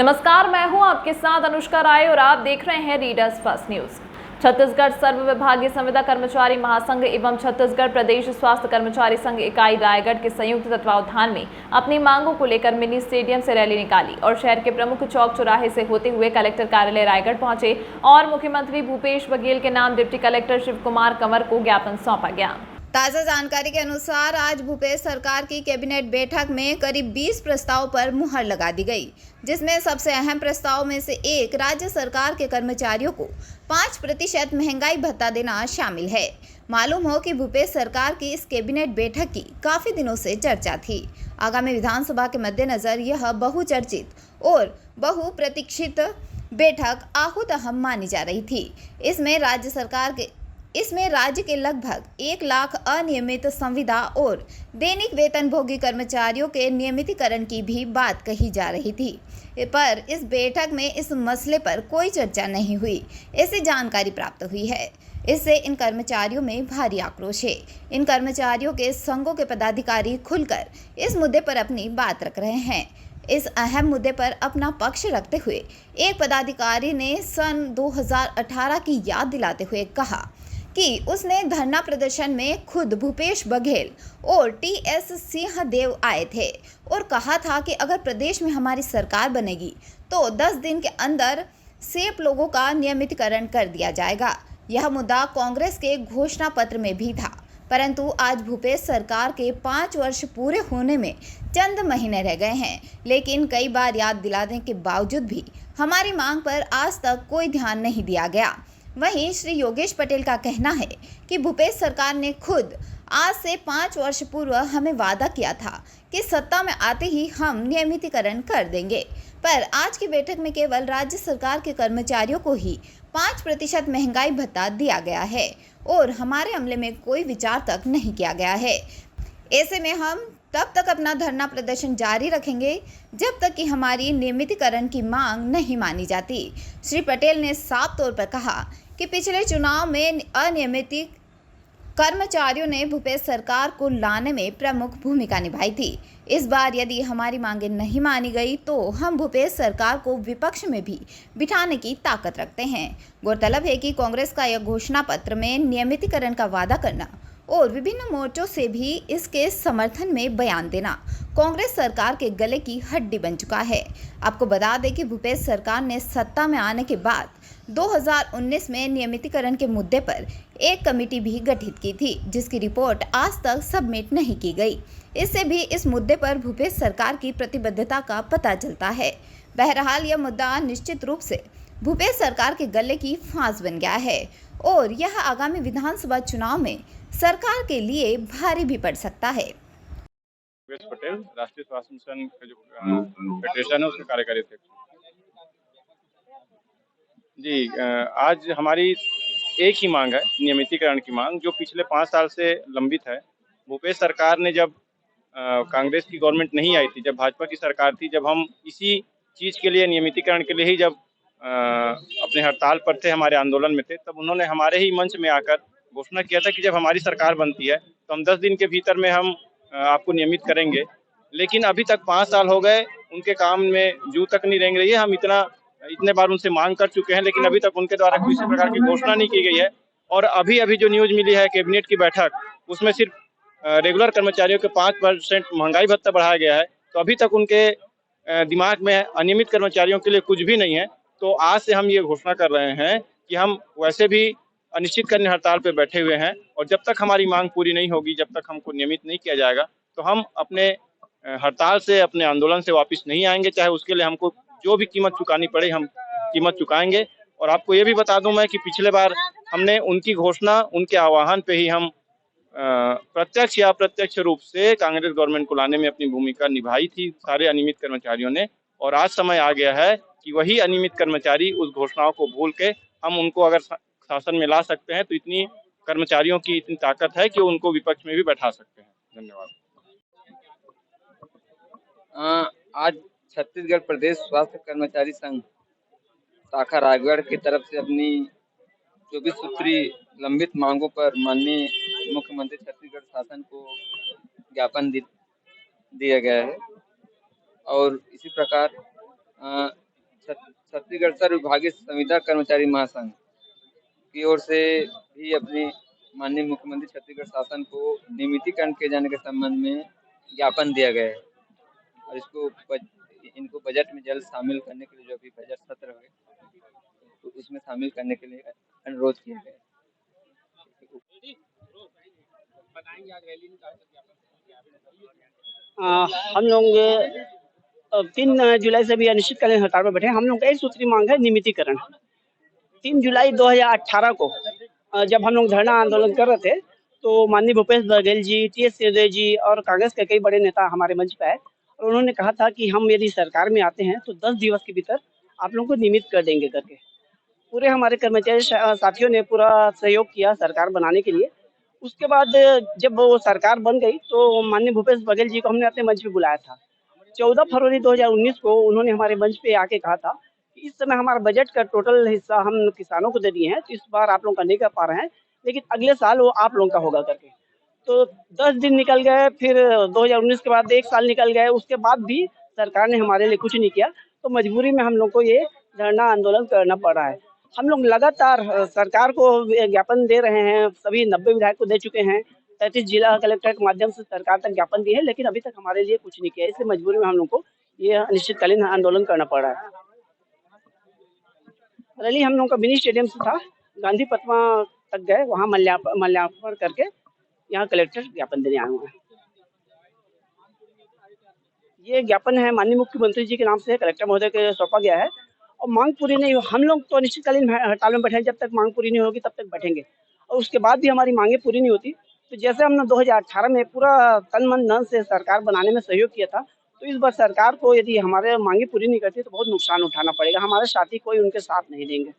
नमस्कार, मैं हूं आपके साथ अनुष्का राय और आप देख रहे हैं रीडर्स फर्स्ट न्यूज। छत्तीसगढ़ सर्व विभागीय संविदा कर्मचारी महासंघ एवं छत्तीसगढ़ प्रदेश स्वास्थ्य कर्मचारी संघ इकाई रायगढ़ के संयुक्त तत्वावधान में अपनी मांगों को लेकर मिनी स्टेडियम से रैली निकाली और शहर के प्रमुख चौक चौराहे से होते हुए कलेक्टर कार्यालय रायगढ़ पहुंचे और मुख्यमंत्री भूपेश बघेल के नाम डिप्टी कलेक्टर शिव कुमार कंवर को ज्ञापन सौंपा गया। ताज़ा जानकारी के अनुसार आज भूपेश सरकार की कैबिनेट बैठक में करीब 20 प्रस्ताव पर मुहर लगा दी गई, जिसमें सबसे अहम प्रस्ताव में से एक राज्य सरकार के कर्मचारियों को 5% महंगाई भत्ता देना शामिल है। मालूम हो कि भूपेश सरकार की इस कैबिनेट बैठक की काफ़ी दिनों से चर्चा थी। आगामी विधानसभा के मद्देनजर यह बहुचर्चित और बहुप्रतीक्षित बैठक आहूत अहम मानी जा रही थी। इसमें राज्य के लगभग 1 लाख अनियमित संविदा और दैनिक वेतनभोगी कर्मचारियों के नियमितीकरण की भी बात कही जा रही थी, पर इस बैठक में इस मसले पर कोई चर्चा नहीं हुई, ऐसी जानकारी प्राप्त हुई है। इससे इन कर्मचारियों में भारी आक्रोश है। इन कर्मचारियों के संघों के पदाधिकारी खुलकर इस मुद्दे पर अपनी बात रख रहे हैं। इस अहम मुद्दे पर अपना पक्ष रखते हुए एक पदाधिकारी ने सन 2018 की याद दिलाते हुए कहा कि उसने धरना प्रदर्शन में खुद भूपेश बघेल और टीएस सिंहदेव आए थे और कहा था कि अगर प्रदेश में हमारी सरकार बनेगी तो 10 दिन के अंदर सेप लोगों का नियमितीकरण कर दिया जाएगा। यह मुद्दा कांग्रेस के घोषणा पत्र में भी था, परंतु आज भूपेश सरकार के 5 वर्ष पूरे होने में चंद महीने रह गए हैं, लेकिन कई बार याद दिलाने के बावजूद भी हमारी मांग पर आज तक कोई ध्यान नहीं दिया गया। वहीं श्री योगेश पटेल का कहना है कि भूपेश सरकार ने खुद आज से 5 वर्ष पूर्व हमें वादा किया था कि सत्ता में आते ही हम नियमितीकरण कर देंगे, पर आज की बैठक में केवल राज्य सरकार के कर्मचारियों को ही 5% महंगाई भत्ता दिया गया है और हमारे अमले में कोई विचार तक नहीं किया गया है। ऐसे में हम तब तक अपना धरना प्रदर्शन जारी रखेंगे जब तक कि हमारी नियमितीकरण की मांग नहीं मानी जाती। श्री पटेल ने साफ तौर पर कहा कि पिछले चुनाव में अनियमित कर्मचारियों ने भूपेश सरकार को लाने में प्रमुख भूमिका निभाई थी। इस बार यदि हमारी मांगें नहीं मानी गई तो हम भूपेश सरकार को विपक्ष में भी बिठाने की ताकत रखते हैं। गौरतलब है कि कांग्रेस का यह घोषणा पत्र में नियमितीकरण का वादा करना और विभिन्न मोर्चों से भी इसके समर्थन में बयान देना कांग्रेस सरकार के गले की हड्डी बन चुका है। आपको बता दें कि भूपेश सरकार ने सत्ता में आने के बाद 2019 में नियमितीकरण के मुद्दे पर एक कमेटी भी गठित की थी, जिसकी रिपोर्ट आज तक सबमिट नहीं की गई। इससे भी इस मुद्दे पर भूपेश सरकार की प्रतिबद्धता का पता चलता है। बहरहाल यह मुद्दा निश्चित रूप से भूपेश सरकार के गले की फांस बन गया है और यह आगामी विधानसभा चुनाव में सरकार के लिए भारी भी पड़ सकता है। भूपेश पटेल, राष्ट्रीय स्वास्थ्य मिशन का जो फेडरेशन है उसके कार्यकारी अध्यक्ष जी। आज हमारी एक ही मांग है, नियमितीकरण की मांग, जो पिछले 5 साल से लंबित है। भूपेश सरकार ने जब कांग्रेस की गवर्नमेंट नहीं आई थी, जब भाजपा की सरकार थी, जब हम इसी चीज़ के लिए, नियमितीकरण के लिए ही जब अपने हड़ताल पर थे, हमारे आंदोलन में थे, तब उन्होंने हमारे ही मंच में आकर घोषणा किया था कि जब हमारी सरकार बनती है तो हम 10 दिन के भीतर में हम आपको नियमित करेंगे। लेकिन अभी तक 5 साल हो गए, उनके काम में जू तक नहीं रेंग रही है। हम इतने बार उनसे मांग कर चुके हैं, लेकिन अभी तक उनके द्वारा किसी प्रकार की घोषणा नहीं की गई है। और अभी जो न्यूज मिली है कैबिनेट की बैठक, उसमें सिर्फ रेगुलर कर्मचारियों के 5% महंगाई भत्ता बढ़ाया गया है, तो अभी तक उनके दिमाग में अनियमित कर्मचारियों के लिए कुछ भी नहीं है। तो आज से हम ये घोषणा कर रहे हैं कि हम वैसे भी अनिश्चितकालीन हड़ताल पे बैठे हुए हैं और जब तक हमारी मांग पूरी नहीं होगी, जब तक हमको नियमित नहीं किया जाएगा, तो हम अपने हड़ताल से, अपने आंदोलन से वापस नहीं आएंगे। चाहे उसके लिए हमको जो भी कीमत चुकानी पड़े, हम कीमत चुकाएंगे। और आपको ये भी बता दूं मैं कि पिछले बार हमने उनकी घोषणा, उनके आह्वान पे ही हम प्रत्यक्ष या अप्रत्यक्ष रूप से कांग्रेस गवर्नमेंट को लाने में अपनी भूमिका निभाई थी सारे अनियमित कर्मचारियों ने। और आज समय आ गया है कि वही अनियमित कर्मचारी उस घोषणाओं को भूल के हम उनको अगर शासन में ला सकते हैं, तो इतनी कर्मचारियों की इतनी ताकत है कि उनको विपक्ष में भी बैठा सकते हैं। धन्यवाद। आज छत्तीसगढ़ प्रदेश स्वास्थ्य कर्मचारी संघ शाखा रायगढ़ की तरफ से अपनी 24 सूत्री लंबित मांगों पर माननीय मुख्यमंत्री छत्तीसगढ़ शासन को ज्ञापन दिया गया है। और इसी प्रकार छत्तीसगढ़ सर्व विभागीय संविदा कर्मचारी महासंघ की ओर से भी अपनी माननीय मुख्यमंत्री छत्तीसगढ़ शासन को नियमितीकरण किए जाने के संबंध में ज्ञापन दिया गया है और इनको बजट में जल्द शामिल करने के लिए, जो भी बजट सत्र है तो उसमें शामिल करने के लिए अनुरोध किया गया है। हम लोग 3 जुलाई से भी अनिश्चितकालीन हड़ताल पर बैठे हैं। हम लोग का एक सूत्री मांग है नियमितीकरण। 3 जुलाई 2018 को जब हम लोग धरना आंदोलन कर रहे थे तो माननीय भूपेश बघेल जी, टी.एस. सिंहदेव जी और कांग्रेस के कई बड़े नेता हमारे मंच पे आए और उन्होंने कहा था कि हम यदि सरकार में आते हैं तो 10 दिवस के भीतर आप लोगों को नियमित कर देंगे करके। पूरे हमारे कर्मचारी साथियों ने पूरा सहयोग किया सरकार बनाने के लिए। उसके बाद जब वो सरकार बन गई तो माननीय भूपेश बघेल जी को हमने अपने मंच पे बुलाया था। 14 फरवरी 2019 को उन्होंने हमारे मंच पे आके कहा था कि इस समय हमारा बजट का टोटल हिस्सा हम किसानों को दे दिए हैं, तो इस बार आप लोग का नहीं कर पा रहे हैं, लेकिन अगले साल वो आप लोगों का होगा करके। तो 10 दिन निकल गए, फिर 2019 के बाद 1 साल निकल गए, उसके बाद भी सरकार ने हमारे लिए कुछ नहीं किया। तो मजबूरी में हम लोग को ये धरना आंदोलन करना पड़ रहा है। हम लोग लगातार सरकार को ज्ञापन दे रहे हैं, सभी 90 विधायक को दे चुके हैं, 33 जिला कलेक्टर के माध्यम से सरकार तक ज्ञापन दिए हैं, लेकिन अभी तक हमारे लिए कुछ नहीं किया। इसलिए मजबूरी में हम लोग को ये अनिश्चितकालीन आंदोलन करना पड़ रहा है। रैली हम लोग का मिनी स्टेडियम से था, गांधी प्रतिमा तक गए, वहाँ माल्यार्पण करके यहाँ कलेक्टर ज्ञापन देने आए हुए हैं। ये ज्ञापन है माननीय मुख्यमंत्री जी के नाम से कलेक्टर महोदय के सौंपा गया है और मांग पूरी नहीं हो, हम लोग तो अनिश्चितकालीन हड़ताल में बैठे हैं, जब तक मांग पूरी नहीं होगी तब तक बैठेंगे और उसके बाद भी हमारी मांगे पूरी नहीं होती तो जैसे हमने 2018 में पूरा तन मन धन से सरकार बनाने में सहयोग किया था, तो इस बार सरकार को यदि हमारे मांगे पूरी नहीं करती तो बहुत नुकसान उठाना पड़ेगा। हमारे साथी कोई उनके साथ नहीं देंगे।